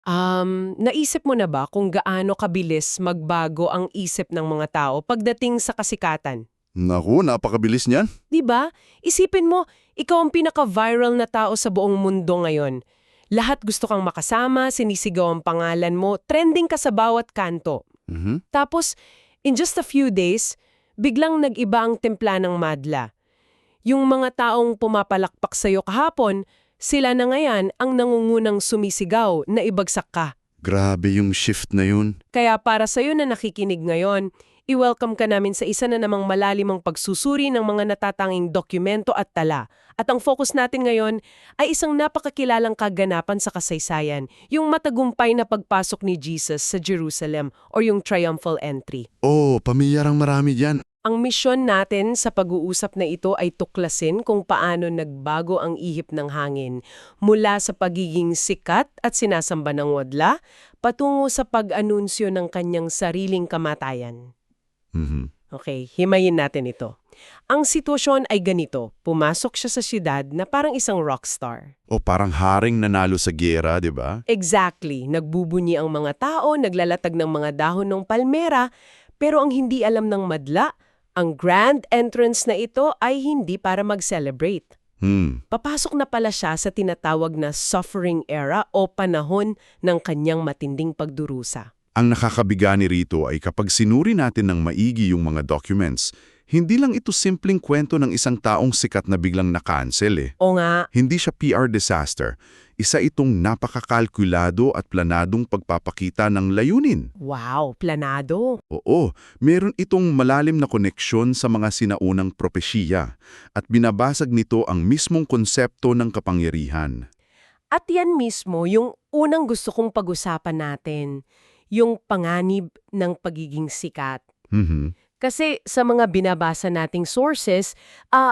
Naisip mo na ba kung gaano kabilis magbago ang isip ng mga tao pagdating sa kasikatan? Naku, napakabilis niyan. 'Di ba? Isipin mo, ikaw ang pinaka-viral na tao sa buong mundo ngayon. Lahat gusto kang makasama, sinisigaw ang pangalan mo, trending ka sa bawat kanto. Mhm. Tapos, in just a few days, biglang nag-iba ang timpla ng madla. Yung mga taong pumapalakpak sa'yo kahapon, sila na ngayon ang nangungunang sumisigaw na ibagsak ka. Grabe yung shift na yun. Kaya para sa'yo na nakikinig ngayon, i-welcome ka namin sa isa na namang malalimang pagsusuri ng mga natatanging dokumento at tala. At ang focus natin ngayon ay isang napakakilalang kaganapan sa kasaysayan, yung matagumpay na pagpasok ni Jesus sa Jerusalem o yung triumphal entry. Oh, pamilyarang marami dyan. Ang misyon natin sa pag-uusap na ito ay tuklasin kung paano nagbago ang ihip ng hangin mula sa pagiging sikat at sinasamba ng wadla patungo sa pag-anunsyo ng kanyang sariling kamatayan. Mhm. Okay, himayin natin ito. Ang sitwasyon ay ganito, pumasok siya sa siyudad na parang isang rockstar. O parang haring nanalo sa giyera, di ba? Exactly, nagbubunyi ang mga tao, naglalatag ng mga dahon ng palmera, pero ang hindi alam ng madla, ang grand entrance na ito ay hindi para mag-celebrate. Papasok na pala siya sa tinatawag na suffering era o panahon ng kanyang matinding pagdurusa. Ang nakakabigani rito ay kapag sinuri natin ng maigi yung mga documents, hindi lang ito simpleng kwento ng isang taong sikat na biglang na-cancel eh. O nga, Hindi siya PR disaster. Isa itong napakakalkulado at planadong pagpapakita ng layunin. wow, planado. Oo, meron itong malalim na koneksyon sa mga sinaunang propesya at binabasag nito ang mismong konsepto ng kapangyarihan. At yan mismo yung unang gusto kong pag-usapan natin, yung panganib ng pagiging sikat. Mhm. Kasi sa mga binabasa nating sources,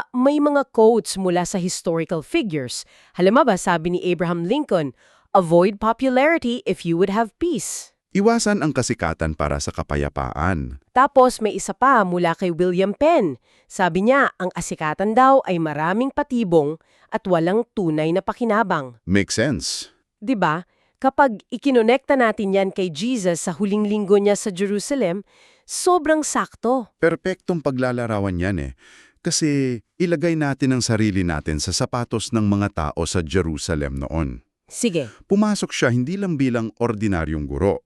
may mga quotes mula sa historical figures. Halimbawa, sabi ni Abraham Lincoln, "Avoid popularity if you would have peace." Iwasan ang kasikatan para sa kapayapaan. Tapos may isa pa mula kay William Penn. Sabi niya, ang asikatan daw ay maraming patibong at walang tunay na pakinabang. Makes sense. 'Di ba? Kapag ikinonekta natin yan kay Jesus sa huling linggo niya sa Jerusalem, sobrang sakto. Perpektong paglalarawan yan eh. Kasi ilagay natin ang sarili natin sa sapatos ng mga tao sa Jerusalem noon. Sige. Pumasok siya hindi lang bilang ordinaryong guro.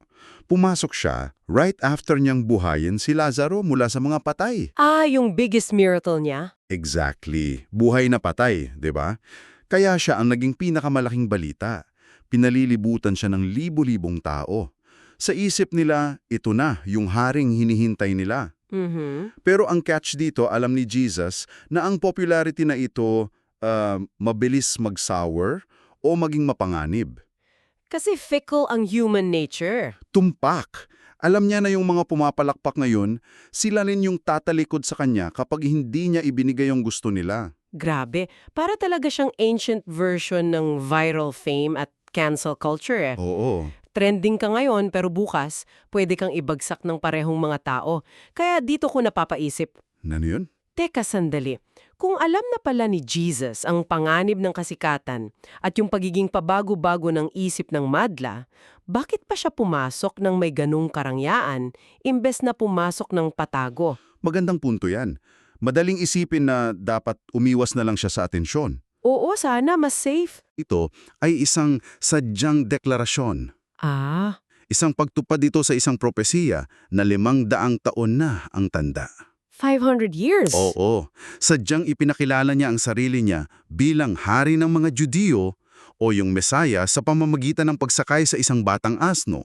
Pumasok siya right after niyang buhayin si Lazaro mula sa mga patay. Yung biggest miracle niya? Exactly. Buhay na patay, di ba? Kaya siya ang naging pinakamalaking balita. Pinalilibutan siya ng libo-libong tao. Sa isip nila, ito na yung haring hinihintay nila. Pero ang catch dito, alam ni Jesus na ang popularity na ito mabilis mag-sour o maging mapanganib. Kasi fickle ang human nature. Tumpak. Alam niya na yung mga pumapalakpak ngayon, sila rin yung tatalikod sa kanya kapag hindi niya ibinigay yung gusto nila. Grabe. Para talaga siyang ancient version ng viral fame at cancel culture eh. Oo. Trending ka ngayon pero bukas, pwede kang ibagsak ng parehong mga tao. Kaya dito ko napapaisip, Ano yun? teka sandali, kung alam na pala ni Jesus ang panganib ng kasikatan at yung pagiging pabago-bago ng isip ng madla, bakit pa siya pumasok ng may ganung karangyaan imbes na pumasok ng patago? Magandang punto yan. Madaling isipin na dapat umiwas na lang siya sa atensyon. Oo, sana mas safe. Ito ay isang sadyang deklarasyon. Isang pagtupad dito sa isang propesiya na 500 taon na ang tanda. 500 years? Oo, sadyang ipinakilala niya ang sarili niya bilang hari ng mga Judiyo o yung Mesaya sa pamamagitan ng pagsakay sa isang batang asno.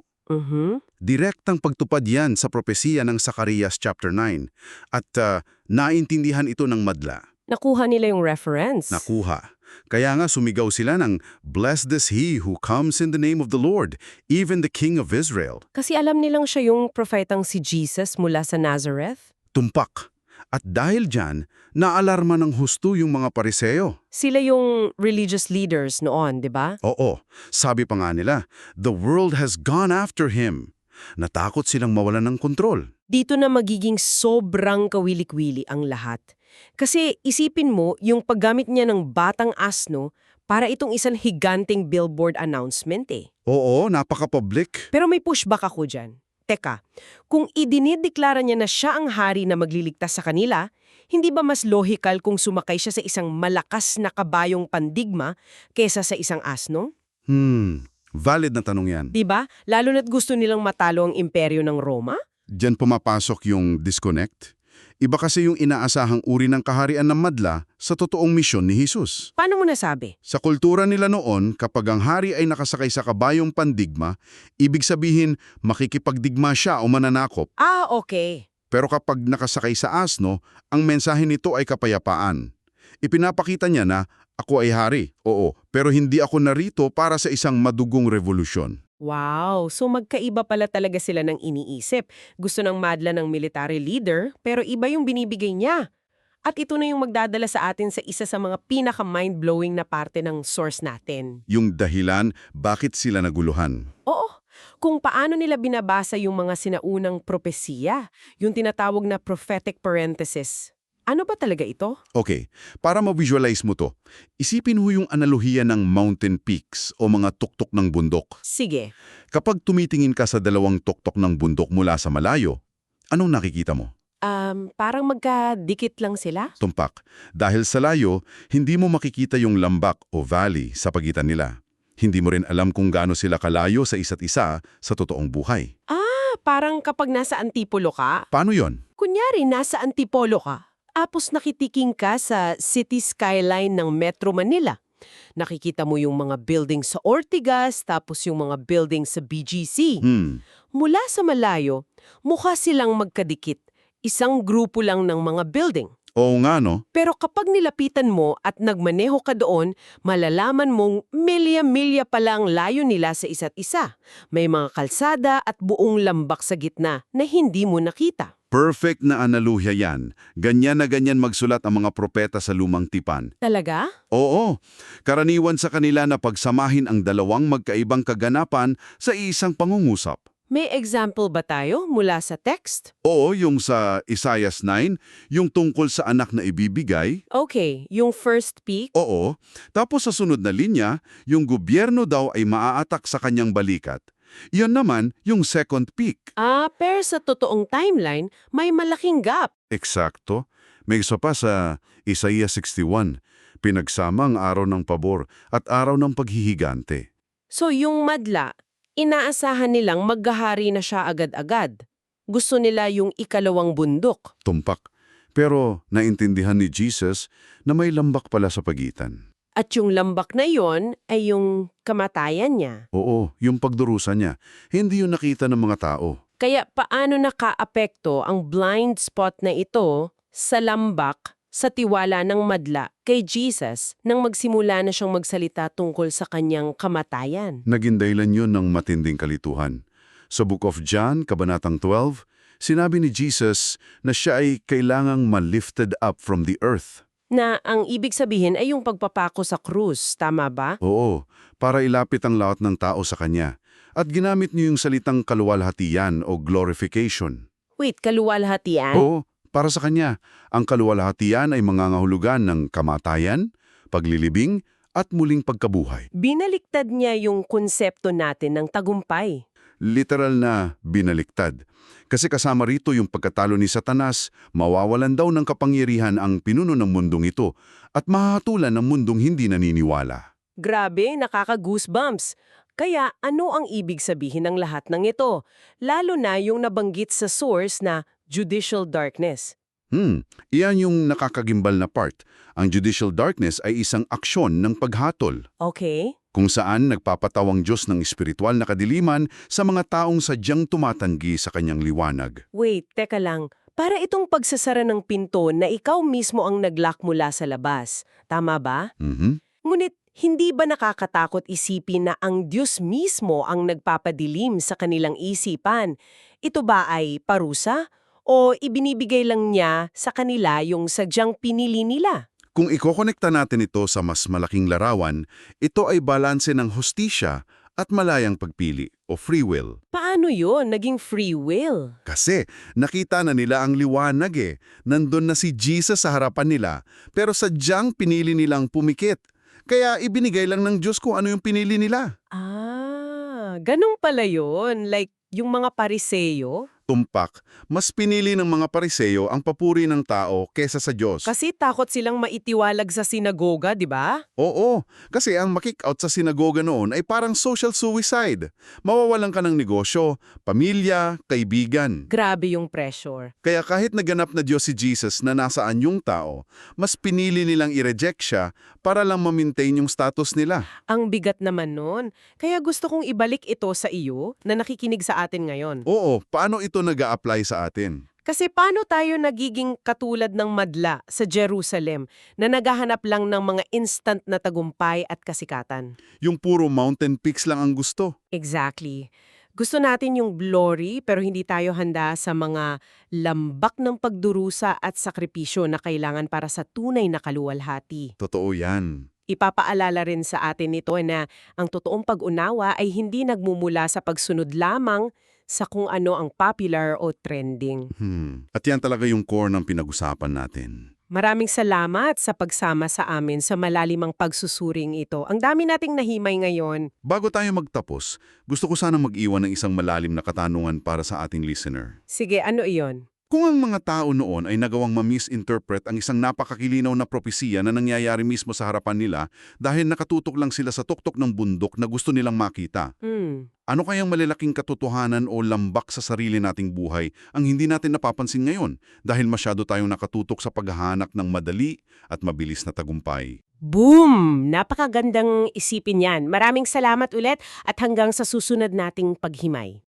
Direktang pagtupad yan sa propesiya ng Zacarias chapter 9 at naintindihan ito ng madla. Nakuha nila yung reference. Nakuha. Kaya nga sumigaw sila ng, "Blessed is he who comes in the name of the Lord, even the King of Israel." Kasi alam nilang siya yung propetang si Jesus mula sa Nazareth. Tumpak. At dahil dyan, naalarma ng husto yung mga Pariseo. Sila yung religious leaders noon, di ba? Oo, sabi pa nga nila, "The world has gone after him." Natakot silang mawalan ng kontrol. Dito na magiging sobrang kawili-kwili ang lahat. Kasi isipin mo yung paggamit niya ng batang asno para itong isang higanting billboard announcement eh. Oo, napaka-public. Pero may pushback ako dyan. Teka, kung idinideklara niya na siya ang hari na magliligtas sa kanila, hindi ba mas logical kung sumakay siya sa isang malakas na kabayong pandigma kesa sa isang asno? Valid na tanong yan. Diba? Lalo na't gusto nilang matalo ang imperyo ng Roma? Diyan pumapasok yung disconnect. Iba kasi yung inaasahang uri ng kaharian ng madla sa totoong misyon ni Jesus. Paano mo nasabi? Sa kultura nila noon, kapag ang hari ay nakasakay sa kabayong pandigma, ibig sabihin makikipagdigma siya o mananakop. Ah, okay. Pero kapag nakasakay sa asno, ang mensahe nito ay kapayapaan. Ipinapakita niya na, ako ay hari, oo, pero hindi ako narito para sa isang madugong revolusyon. Wow, so magkaiba pala talaga sila ng iniisip. Gusto ng madla ng military leader, pero iba yung binibigay niya. At ito na yung magdadala sa atin sa isa sa mga pinaka-mind-blowing na parte ng source natin. Yung dahilan, bakit sila naguluhan? Oo, kung paano nila binabasa yung mga sinaunang propesiya, yung tinatawag na prophetic parenthesis. Ano ba talaga ito? Okay, para ma-visualize mo to, isipin mo yung analohiya ng mountain peaks o mga tuktok ng bundok. Sige. Kapag tumitingin ka sa dalawang tuktok ng bundok mula sa malayo, anong nakikita mo? Parang magkadikit lang sila? Tumpak. Dahil sa layo, hindi mo makikita yung lambak o valley sa pagitan nila. Hindi mo rin alam kung gaano sila kalayo sa isa't isa sa totoong buhay. Parang kapag nasa Antipolo ka, Paano yon? kunyari nasa Antipolo ka, tapos nakitiking ka sa city skyline ng Metro Manila. Nakikita mo yung mga building sa Ortigas, tapos yung mga building sa BGC. Mula sa malayo, mukha silang magkadikit. Isang grupo lang ng mga building. Oo nga no? Pero kapag nilapitan mo at nagmaneho ka doon, malalaman mong milya-milya pala ang layo nila sa isa't isa. May mga kalsada at buong lambak sa gitna na hindi mo nakita. Perfect na analuhya yan. Ganyan na ganyan magsulat ang mga propeta sa lumang tipan. Talaga? Oo, karaniwan sa kanila na pagsamahin ang dalawang magkaibang kaganapan sa isang pangungusap. May example ba tayo mula sa text? Oo, yung sa Isaiah 9, yung tungkol sa anak na ibibigay. Okay, yung first peak. Oo, tapos sa sunod na linya, yung gobyerno daw ay maaatak sa kanyang balikat. Iyon naman yung second peak. Pero sa totoong timeline, may malaking gap. Eksakto. May isa pa sa Isaiah 61, pinagsama ang araw ng pabor at araw ng paghihigante. So yung madla, inaasahan nilang maghahari na siya agad-agad. Gusto nila yung ikalawang bundok. Tumpak. Pero naintindihan ni Jesus na may lambak pala sa pagitan. At yung lambak na yon ay yung kamatayan niya. Oo, yung pagdurusa niya. Hindi yun nakita ng mga tao. Kaya paano nakaapekto ang blind spot na ito sa lambak, sa tiwala ng madla kay Jesus nang magsimula na siyang magsalita tungkol sa kanyang kamatayan? Naging dahilan yun ng matinding kalituhan. Sa Book of John, Kabanatang 12, sinabi ni Jesus na siya ay kailangang ma-lifted up from the earth. Na ang ibig sabihin ay yung pagpapako sa krus, tama ba? Oo, para ilapit ang lahat ng tao sa kanya. At ginamit niyo yung salitang kaluwalhatian o glorification. Wait, kaluwalhatian? Oo, para sa kanya, ang kaluwalhatian ay mangangahulugan ng kamatayan, paglilibing, at muling pagkabuhay. Binaliktad niya yung konsepto natin ng tagumpay. Literal na binaliktad. Kasi kasama rito yung pagkatalo ni Satanas, mawawalan daw ng kapangyarihan ang pinuno ng mundong ito at mahahatulan ng mundong hindi naniniwala. Grabe, nakaka-goosebumps. Kaya ano ang ibig sabihin ng lahat ng ito? Lalo na yung nabanggit sa source na judicial darkness. Iyan yung nakakagimbal na part. Ang judicial darkness ay isang aksyon ng paghatol. Okay? Kung saan nagpapatawang Diyos ng espiritual na kadiliman sa mga taong sadyang tumatanggi sa kanyang liwanag. Wait, teka lang. Para itong pagsasara ng pinto na ikaw mismo ang naglock mula sa labas. Tama ba? Ngunit, hindi ba nakakatakot isipin na ang Diyos mismo ang nagpapadilim sa kanilang isipan? Ito ba ay parusa? O ibinibigay lang niya sa kanila yung sadyang pinili nila? Kung ikokonekta natin ito sa mas malaking larawan, ito ay balanse ng hustisya at malayang pagpili o free will. Paano yun naging free will? Kasi nakita na nila ang liwanag Nandun na si Jesus sa harapan nila, pero sadyang pinili nilang pumikit. Kaya ibinigay lang ng Diyos kung ano yung pinili nila. ganun pala yun. Like, yung mga pariseyo. Tumpak, mas pinili ng mga Pariseo ang papuri ng tao kesa sa Diyos. Kasi takot silang maitiwalag sa sinagoga, di ba? Oo, kasi ang makick-out sa sinagoga noon ay parang social suicide. Mawawalan ka ng negosyo, pamilya, kaibigan. Grabe yung pressure. Kaya kahit naganap na Diyos si Jesus na nasaan yung tao, mas pinili nilang i-reject siya para lang ma-maintain yung status nila. Ang bigat naman nun. Kaya gusto kong ibalik ito sa iyo na nakikinig sa atin ngayon. Oo, paano ito nag-a-apply sa atin? Kasi paano tayo nagiging katulad ng madla sa Jerusalem na naghahanap lang ng mga instant na tagumpay at kasikatan? Yung puro mountain peaks lang ang gusto. Exactly. Gusto natin yung glory pero hindi tayo handa sa mga lambak ng pagdurusa at sakripisyo na kailangan para sa tunay na kaluwalhati. Totoo yan. Ipapaalala rin sa atin ito na ang totoong pag-unawa ay hindi nagmumula sa pagsunod lamang sa kung ano ang popular o trending. At yan talaga yung core ng pinag-usapan natin. Maraming salamat sa pagsama sa amin sa malalimang pagsusuring ito. Ang dami nating nahimay ngayon. Bago tayo magtapos, gusto ko sana mag-iwan ng isang malalim na katanungan para sa ating listener. Sige, ano iyon? Kung ang mga tao noon ay nagawang ma-misinterpret ang isang napakakilinaw na propesiya na nangyayari mismo sa harapan nila dahil nakatutok lang sila sa tuktok ng bundok na gusto nilang makita, ano kayang malalaking katotohanan o lambak sa sarili nating buhay ang hindi natin napapansin ngayon dahil masyado tayong nakatutok sa paghahanap ng madali at mabilis na tagumpay? Boom! Napakagandang isipin yan. Maraming salamat ulit at hanggang sa susunod nating paghimay.